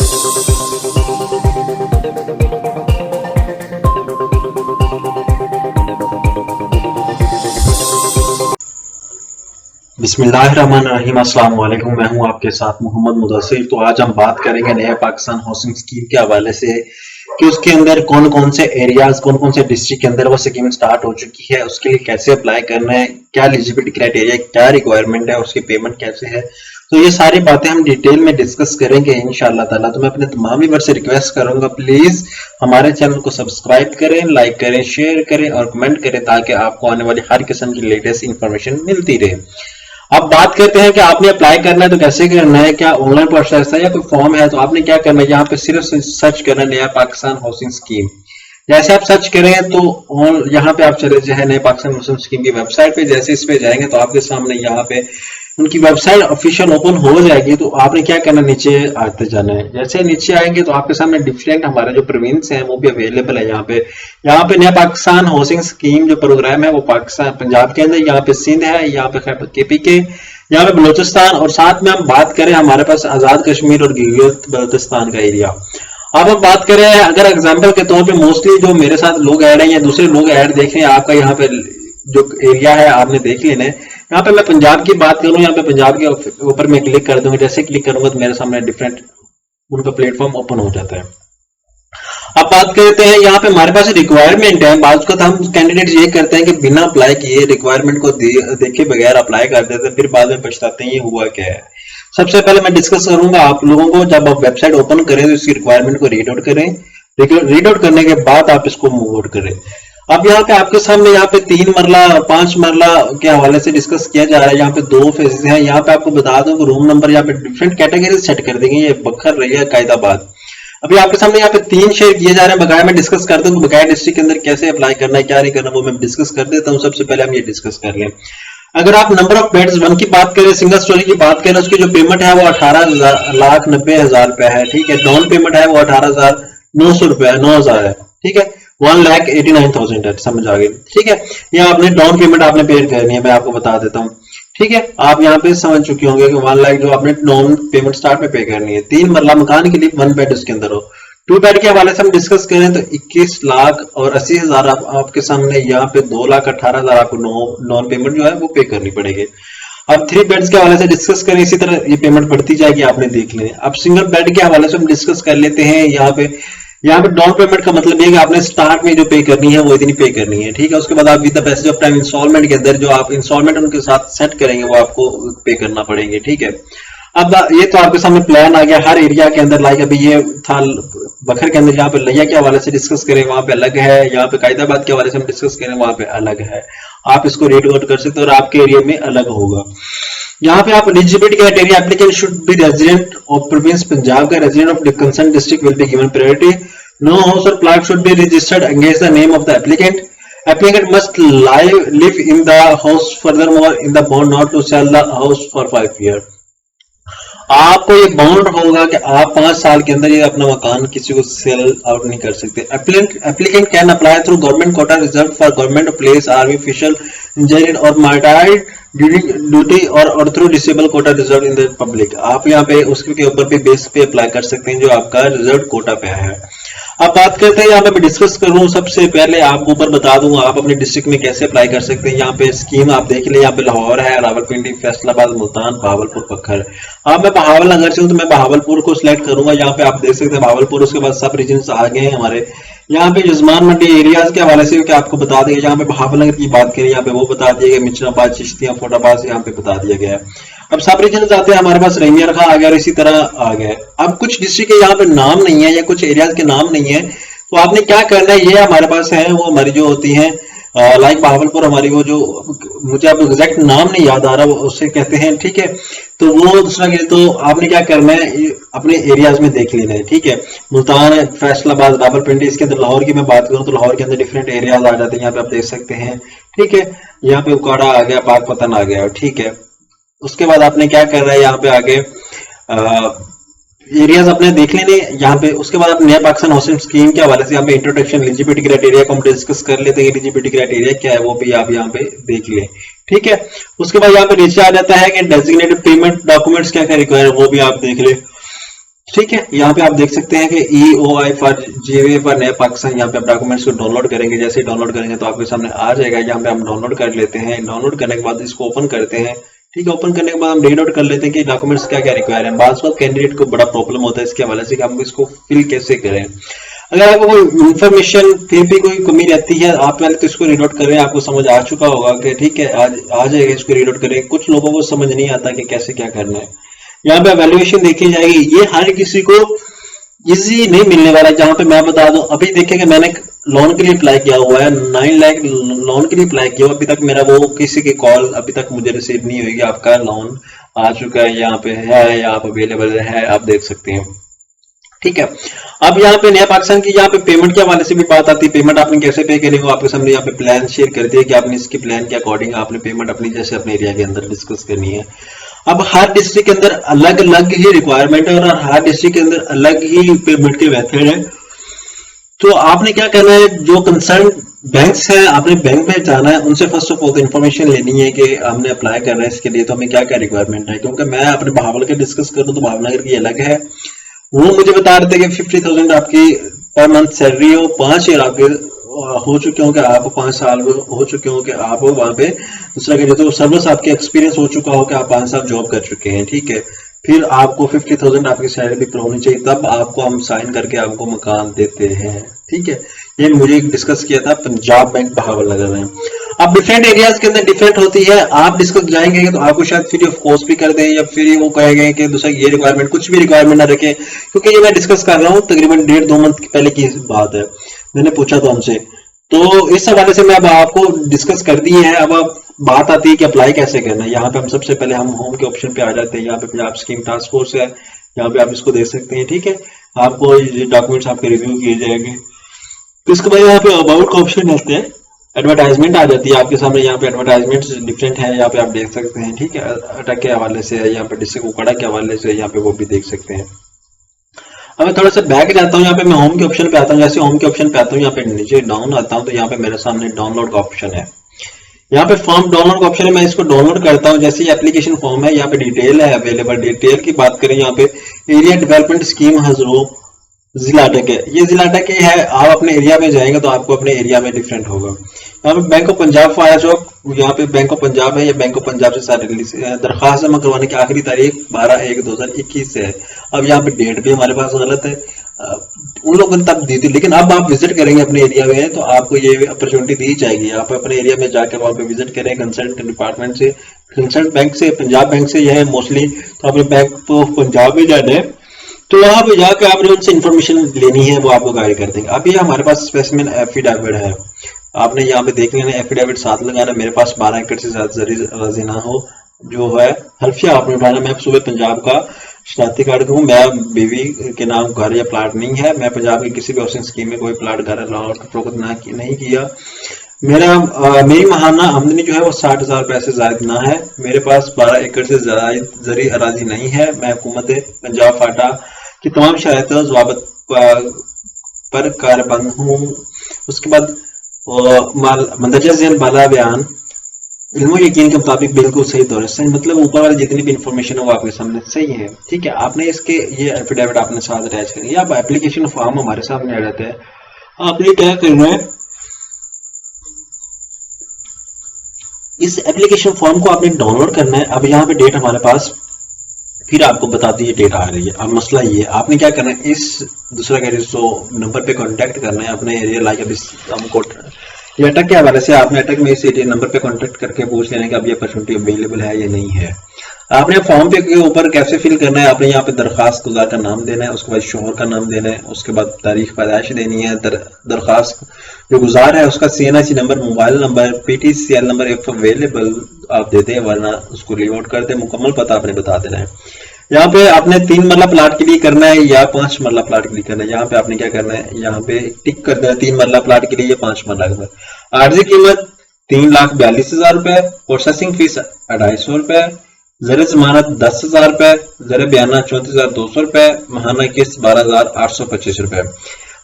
बिस्मिल्लाहिर्रहमानिर्रहीम, अस्सलाम वालेकुम। मैं हूं आपके साथ मोहम्मद मुदस्सिर। तो आज हम बात करेंगे नया पाकिस्तान हाउसिंग स्कीम के हवाले से कि उसके अंदर कौन कौन से एरियाज, कौन कौन से डिस्ट्रिक्ट के अंदर वो स्कीम स्टार्ट हो चुकी है, उसके लिए कैसे अप्लाई करना है, क्या एलिजिबिलिटी क्राइटेरिया, क्या रिक्वायरमेंट है, उसकी पेमेंट कैसे है। तो ये सारी बातें हम डिटेल में डिस्कस करेंगे इंशाअल्लाह ताला। तो मैं अपने तमाम व्यूअर्स से रिक्वेस्ट करूंगा, प्लीज हमारे चैनल को सब्सक्राइब करें, लाइक करें, शेयर करें और कमेंट करें ताकि आपको आने वाली हर किस्म की लेटेस्ट इंफॉर्मेशन मिलती रहे। अब बात करते हैं कि आपने अप्लाई करना है तो कैसे करना है, क्या ऑनलाइन प्रोसेस है या कोई फॉर्म है। तो आपने क्या करना है, यहाँ पे सिर्फ सर्च करना है नया पाकिस्तान हाउसिंग स्कीम। जैसे आप सर्च करें तो यहाँ पे आप चले जो है नया पाकिस्तान हाउसिंग स्कीम की वेबसाइट पे। जैसे इस पे जाएंगे तो आपके सामने यहाँ पे उनकी वेबसाइट ऑफिशियल ओपन हो जाएगी। तो आपने क्या करना, नीचे आते जाना है। जैसे नीचे आएंगे तो आपके सामने डिफरेंट हमारे जो प्रोविंस हैं वो भी अवेलेबल है। यहाँ पे नया पाकिस्तान हाउसिंग स्कीम जो प्रोग्राम है वो पाकिस्तान पंजाब के अंदर, यहाँ पे सिंध है, यहाँ पे KPK, यहाँ पे बलोचिस्तान, और साथ में हम बात करें हमारे पास आजाद कश्मीर और गिलगित बल्तिस्तान का एरिया। अब हम बात करें अगर एग्जाम्पल के तौर पे, मोस्टली जो मेरे साथ लोग ऐड हैं या दूसरे लोग ऐड देख रहे हैं, आपका यहाँ पे जो एरिया है आपने देख लेना है। यहाँ पे मैं पंजाब की बात करूं, यहाँ पे पंजाब के ऊपर मैं क्लिक कर दूंगा। जैसे क्लिक करूंगा तो मेरे सामने डिफरेंट उनका प्लेटफॉर्म ओपन हो जाता है। अब बात करते हैं यहाँ पे हमारे पास रिक्वायरमेंट है। बात को हम कैंडिडेट ये करते हैं कि बिना अप्लाई किए रिक्वायरमेंट को देखे बगैर अप्लाई कर देते हैं, फिर बाद में पछताते हैं ये हुआ क्या है। सबसे पहले मैं डिस्कस करूंगा आप लोगों को, जब आप वेबसाइट ओपन करें तो इसकी रिक्वायरमेंट को रीड आउट करें। रीड आउट करने के बाद आप इसको मूव आउट करें। अब यहाँ पे आपके सामने यहाँ पे 3 मरला 5 मरला के हवाले से डिस्कस किया जा रहा है। यहाँ पे 2 फेजेस हैं। यहाँ पे आपको बता दूं रूम नंबर यहाँ पे डिफरेंट कैटेगरी सेट कर देंगे। ये बखर रही है कायदाबाद। अभी आपके सामने यहाँ पे 3 शेयर किए जा रहे हैं। बकाया मैं डिस्कस करता हूँ बकाया डिस्ट्रिक्ट के अंदर कैसे अप्लाई करना है, क्या नहीं करना, वो मैं डिस्कस कर देता हूँ। सबसे पहले हम ये डिस्कस कर लें। अगर आप नंबर ऑफ बेड्स 1 की बात करें, सिंगल स्टोरी की बात करें, उसकी जो पेमेंट है वो 18,90,000 रुपए है। ठीक है, डाउन पेमेंट है वो 18,900 रुपए है, 9,000 है। ठीक है, 1,89,000 है। समझ आ गई? ठीक है, ये आपने डाउन पेमेंट आपने पे करनी है, मैं आपको बता देता हूँ। ठीक है, आप यहाँ पे समझ चुके होंगे कि 1 लाख जो आपने डाउन पेमेंट स्टार्ट में पे करनी है। 3 मरला मकान के लिए 1 बेड उसके अंदर हो। 2 बेड के हवाले से हम डिस्कस करें तो 21,80,000 आपके सामने, यहाँ पे 2,18,000 आपको नॉन पेमेंट जो है वो पे करनी पड़ेगी। अब 3 बेड्स के हवाले से डिस्कस करें, इसी तरह ये पेमेंट बढ़ती जाएगी, आपने देख लें। अब सिंगल बेड के हवाले से हम डिस्कस कर लेते हैं। यहाँ पे डाउन पेमेंट का मतलब ये कि आपने स्टार्ट में जो पे करनी है वो इतनी पे करनी है। ठीक है, उसके बाद आप with the passage of time instalment के अंदर जो आप इंस्टॉलमेंट उनके साथ सेट करेंगे वो आपको पे करना पड़ेंगे। ठीक है, अब ये तो आपके सामने प्लान आ गया हर एरिया के अंदर। लाइक अभी ये था बखर के अंदर, यहाँ पे लिया के हवाले से डिस्कस करें वहां पे अलग है, यहाँ पे कायदाबाद के हवाले से हम डिस्कस करें वहां पे अलग है। आप इसको रीड आउट कर सकते हैं और आपके एरिया में अलग होगा। यहाँ पे आप eligibility criteria, applicant should be resident of province Punjab का, resident of concern district will be given priority, no house और plot should be registered against the name of the applicant, applicant must live in the house, furthermore in the bond not to sell the house for 5 year. आपको ये bound होगा कि आप 5 साल के अंदर ये अपना मकान किसी को सेल आउट नहीं कर सकते। Applicant can apply through government quota reserve for government place, army official, engineer और मार्टाइड ड्यूटी और through disable quota reserve in the public. आप यहाँ पे उसके ऊपर पे बेस पे अप्लाई कर सकते हैं जो आपका रिजर्व कोटा पे है। अब बात करते हैं, यहाँ पे मैं डिस्कस करूँ, सबसे पहले आपको ऊपर बता दूंगा आप अपने डिस्ट्रिक्ट में कैसे अप्लाई कर सकते हैं। यहाँ पे स्कीम आप देख ले, यहाँ पे लाहौर है, रावलपिंडी, फैसलाबाद, मुल्तान, बहावलपुर, पखर। अब मैं बहावल नगर से हूँ तो मैं बहावलपुर को सिलेक्ट करूंगा। यहाँ पे आप देख सकते हैं बहावलपुर, उसके बाद सब रीजन आ गए हैं हमारे। यहाँ पे जजमान मंडी एरियाज के हवाले से आपको बता दिया, यहाँ पे बहावल नगर की बात करें यहाँ पे वो बता दिया गया, मिचनाबाद, चिश्तियां, फोटाबाद यहाँ पे बता दिया गया है। अब सब रीजन आते हैं, हमारे पास रैमिया रखा आ गया और इसी तरह आ गया। अब कुछ डिस्ट्रिक्ट के यहाँ पे नाम नहीं है या कुछ एरियाज के नाम नहीं है, तो आपने क्या करना है, ये हमारे पास है वो हमारी जो होती हैं लाइक बहावलपुर हमारी वो जो मुझे अब एग्जैक्ट नाम नहीं याद आ रहा वो उससे कहते हैं। ठीक है, तो वो दूसरा के तो आपने क्या करना है अपने एरियाज में देख लेना है। ठीक है, मुल्तान, फैसलाबाद, रावलपिंडी, इसके अंदर लाहौर की मैं बात करूं तो लाहौर के अंदर डिफरेंट एरियाज आ जाते हैं, यहाँ पे आप देख सकते हैं। ठीक है, यहाँ पे उकाड़ा आ गया, पाकपतन आ गया। ठीक है, उसके बाद आपने क्या करना है, यहाँ पे आगे एरियाज अपने देख लेने यहाँ पे। उसके बाद आप नया पाकिस्तान हाउसिंग स्कीम के हवाले से यहाँ पे इंट्रोडक्शन, एलिजिबिलिटी क्राइटेरिया को हम डिस्कस कर लेते हैं। एलिजिबिलिटी क्राइटेरिया क्या है वो भी आप यहाँ पे देख लें। ठीक है, उसके बाद यहाँ पे नीचे आ जाता है कि डेजिग्नेटेड पेमेंट डॉक्यूमेंट्स क्या क्या रिक्वायर है वो भी आप देख लें। ठीक है, यहाँ पे आप देख सकते हैं कि EOI फॉर जीवे फॉर नया पाकिस्तान, यहाँ पे आप डॉक्यूमेंट्स को डाउनलोड करेंगे। जैसे ही डाउनलोड करेंगे तो आपके सामने आ जाएगा। यहाँ पे हम डाउनलोड कर लेते हैं। डाउनलोड करने के बाद इसको ओपन करते हैं। ठीक है, ओपन करने के बाद हम रीड आउट कर लेते हैं कि डॉक्यूमेंट्स क्या क्या रिक्वायर है। बात कैंडिडेट को बड़ा प्रॉब्लम होता है इसके हवाले से कि हम इसको फिल कैसे करें। अगर आपको कोई इन्फॉर्मेशन फिर भी कोई कमी रहती है, आप पहले तो इसको रीड आउट करें। आपको समझ आ चुका होगा कि ठीक है, आज आ जाएगा, इसको रीड आउट करें। कुछ लोगों को समझ नहीं आता कि कैसे क्या करना है। यहाँ पे वैल्यूएशन देखी जाएगी। ये हर किसी को इजी नहीं मिलने वाला है। जहां पे मैं बता दूं, अभी देखिए कि मैंने लोन के लिए अप्लाई किया हुआ है, 9 लाख लोन के लिए अप्लाई किया हुआ। अभी तक मेरा वो किसी की कॉल अभी तक मुझे रिसीव नहीं हुई। आपका लोन आ चुका है, यहाँ पे है या आप अवेलेबल है, आप देख सकते हैं। ठीक है, अब यहाँ पे नया पाकिस्तान की यहाँ पे पेमेंट के हवाले से भी बात आती है। पेमेंट आपने कैसे पे करेंगे वो आपके सामने यहाँ पे प्लान शेयर कर दिया कि आपने इसके प्लान के अकॉर्डिंग आपने पेमेंट अपनी जैसे अपने एरिया के अंदर डिस्कस करनी है। अब हर डिस्ट्रिक्ट के अंदर अलग अलग ही रिक्वायरमेंट है और हर डिस्ट्रिक्ट के अंदर अलग ही पेमेंट के मेथड है। तो आपने क्या करना है, जो कंसर्न बैंक्स हैं, आपने बैंक में जाना है, उनसे फर्स्ट ऑफ ऑल इन्फॉर्मेशन लेनी है कि हमने अप्लाई करना है इसके लिए, तो हमें क्या क्या रिक्वायरमेंट है। क्योंकि मैं अपने बहावल के डिस्कस करूँ तो भावनगर की अलग है। वो मुझे बता रहे थे कि 50,000 आपकी पर मंथ सैलरी हो, 5 ईयर आपके हो चुके हो कि आप 5 साल हो चुके हो कि आप वहां पे दूसरा कह तो सर्विस आपके एक्सपीरियंस हो चुका हो कि आप 5 साल जॉब कर चुके हैं। ठीक है, फिर आपको 50,000 आपकी सैलरी पर होनी चाहिए, तब आपको हम साइन करके आपको मकान देते हैं। ठीक है, ये मुझे डिस्कस किया था पंजाब बैंक बहावलनगर में। अब डिफरेंट एरियाज के अंदर डिफरेंट होती है। आप डिस्कस जाएंगे तो आपको शायद फ्री ऑफ कॉस्ट भी कर दें या फिर वो कहेंगे कि दूसरा ये रिक्वायरमेंट, कुछ भी रिक्वायरमेंट ना रखें। क्योंकि ये मैं डिस्कस कर रहा हूँ तकरीबन 1.5-2 मंथ पहले की बात है, मैंने पूछा था उनसे। तो इस हवाले से मैं अब आपको डिस्कस कर दी है। अब बात आती है कि अप्लाई कैसे करना है। यहाँ पे हम सबसे पहले हम होम के ऑप्शन पे आ जाते हैं। यहाँ पे पंजाब स्कीम टास्क फोर्स है, यहाँ पे आप इसको देख सकते हैं। ठीक है, आपको ये डॉक्यूमेंट्स आपके रिव्यू किए जाएंगे। तो इसके बाद यहाँ पे अबाउट का ऑप्शन आते हैं, एडवर्टाइजमेंट आ जाती है आपके सामने। यहाँ पे एडवर्टाइजमेंट डिफरेंट है, यहाँ पे आप देख सकते हैं। ठीक है, अटक के हवाले से है, यहाँ पे डिस्ट्रिक्ट उकाड़ा के हवाले से, यहाँ पे वो भी देख सकते हैं। अब मैं थोड़ा सा बैक जाता हूँ, यहाँ पे मैं होम के ऑप्शन पे आता हूँ। जैसे होम के ऑप्शन पे आता हूँ, यहाँ पे नीचे डाउन आता हूँ तो यहाँ पे मेरे सामने डाउनलोड का ऑप्शन है। यहाँ पे फॉर्म डाउनलोड का ऑप्शन है, मैं इसको डाउनलोड करता हूँ। जैसे एप्लीकेशन फॉर्म है, यहाँ पे डिटेल है अवेलेबल। डिटेल की बात करें, यहाँ पे एरिया डेवलपमेंट स्कीम हजरो जिला अटक है, ये जिला अटक है। आप अपने एरिया में जाएंगे तो आपको अपने एरिया में डिफरेंट होगा। यहाँ पे बैंक ऑफ पंजाब फाया चौक, यहाँ पे बैंक ऑफ पंजाब है, या बैंक ऑफ पंजाब से सारे दरखास्त जमा करवाने की आखिरी तारीख 12/1/2021 से है। अब यहाँ पे डेट भी हमारे पास गलत है, उन लोगों ने तब दी थी, लेकिन अब आप विजिट करेंगे अपने एरिया में तो आपको ये अपॉर्चुनिटी दी जाएगी। आप अपने एरिया में जाकर वहां पे विजिट करें कंसल्ट डिपार्टमेंट से, कंसल्ट बैंक से, पंजाब बैंक से यह है मोस्टली। तो आपने बैंक ऑफ पंजाब में जाना है तो वहां पे जाकर आपने उनसे इन्फॉर्मेशन लेनी है, वो आपको गाइड कर देंगे। अब ये हमारे पास स्पेसिमेन एफिडेविट है, आपने यहाँ पे देख लेना, एफिडेविट साथ लगाना। मेरे पास 12 एकड़ से ज्यादा जरी ना हो, जो है हल्फिया आपने उठाना। मैं सुबह पंजाब का शनाख्ती कार्ड हूँ, मैं बीवी के नाम घर या प्लाट नहीं है। मैं पंजाब की किसी भी हाउसिंग स्कीम में कोई प्लाट घर फरोख्त नहीं किया। मेरी महाना आमदनी जो है वो 60,000 रुपए से ज्यादा ना है। मेरे पास 12 एकड़ से ज्यादा जरी अराजी नहीं है। मैं हुकूमत पंजाब फाटा की तमाम शरायतों ज़वाबित पर कारबंद हूँ। उसके बाद मंदरजा ज़ेल बाला बयान इल्म यकीन के मुताबिक बिल्कुल सही दौर है। सही मतलब ऊपर वाली जितनी भी इंफॉर्मेशन है वो आपके सामने सही है। ठीक है, आपने इसके ये एफिडेविट आपने साथ अटैच करनी है। अब एप्लीकेशन फॉर्म हमारे सामने आ जाता है। आपने क्या करना है, इस एप्लीकेशन फॉर्म को आपने डाउनलोड करना है। अब यहाँ पे डेट हमारे पास फिर आपको बताती है डेट आ रही है। अब मसला ये है, आपने क्या करना है, इस दूसरा कह नंबर पे कांटेक्ट करना है अपने एरिया लाइक। अब हमको ये अटक के हवाले से आपने अटक में इस नंबर पे कांटेक्ट करके पूछ लेना कि अब ये अपॉर्चुनिटी अवेलेबल है या नहीं है। आपने फॉर्म पे के ऊपर कैसे फिल करना है, आपने यहाँ पे दरखास्त गुजार का नाम देना है, उसके बाद शोहर का नाम देना है, उसके बाद तारीख पैदाइश देनी है। दरखास्त जो गुजार है उसका CNIC number, mobile number, PTCL number if available आप देते हैं, वरना उसको लीव आउट करते हैं। मुकम्मल पता आपने बता देना है। यहाँ पे आपने 3 मरला प्लाट के लिए करना है या 5 मरला प्लाट के लिए करना है। यहाँ पे आपने क्या करना है, यहाँ पे टिक कर देना 3 मरला प्लाट के लिए या 5 मरला के लिए। आर्जी कीमत 3,42,000 रुपए, प्रोसेसिंग फीस 250 रुपए, ज़र जमानत 10,000 रुपए, ज़र बयाना 34,200 रुपए, महाना किस्त 12,825 रुपए।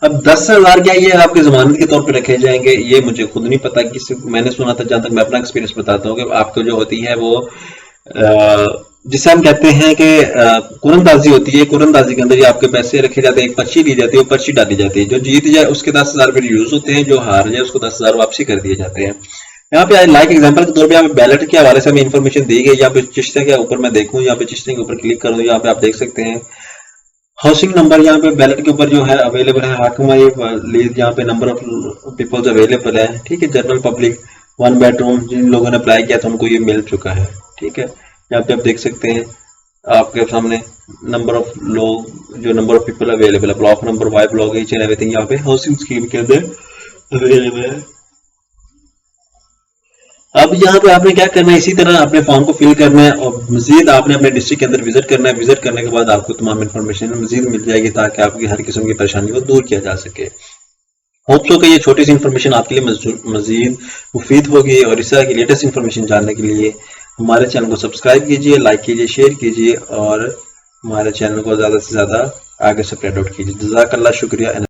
अब 10,000 क्या ये आपके जमानत के तौर पे रखे जाएंगे, ये मुझे खुद नहीं पता। किसी मैंने सुना था, जहां तक मैं अपना एक्सपीरियंस बताता हूँ कि आपको जो होती है वो जिसे हम कहते हैं कि कुरंदाजी होती है। कुरंदाजी के अंदर ये आपके पैसे रखे जाते हैं, एक पर्ची दी जाती है, वो पर्ची डाली जाती है, जो जीत जाए उसके 10,000 रुपये यूज होते हैं, जो हार जाए उसको 10,000 वापसी कर दिए जाते हैं। यहाँ पे लाइक एग्जांपल के तौर पे यहाँ पे बैलेट के हवाले से हमें इन्फॉर्मेशन दी गई। यहाँ पे चिश्ते के ऊपर मैं देखूँ, यहाँ पे चिश्ते के ऊपर क्लिक करूँ, यहाँ पे आप देख सकते हैं हाउसिंग नंबर यहाँ पे बैलेट के ऊपर जो है अवेलेबल है। हाकमा ये यहाँ पे नंबर ऑफ पीपल्स अवेलेबल है, ठीक है। जनरल पब्लिक 1 बेडरूम, जिन लोगों ने अप्लाई किया था उनको ये मिल चुका है, ठीक है। यहाँ पे आप देख सकते हैं आपके सामने नंबर ऑफ लोग, जो नंबर ऑफ पीपल अवेलेबल है, block number, Y block, each and everything यहाँ पे हाउसिंग स्कीम के अंदर अवेलेबल है। अब यहाँ पे आपने क्या करना है, इसी तरह अपने फॉर्म को फिल करना है और मजीद आपने अपने डिस्ट्रिक्ट के अंदर विजिट करना है। विजिट करने के बाद आपको तमाम इन्फॉर्मेशन मजीद मिल जाएगी ताकि आपकी हर किस्म की परेशानी को दूर किया जा सके। होप सो कि ये छोटी सी इन्फॉर्मेशन आपके लिए मजीद मुफीद होगी और इस तरह की लेटेस्ट इन्फॉर्मेशन जानने के लिए हमारे चैनल को सब्सक्राइब कीजिए, लाइक कीजिए, शेयर कीजिए और हमारे चैनल को ज़्यादा से ज़्यादा आगे से स्प्रेड आउट कीजिए। जज़ाकल्लाह, शुक्रिया।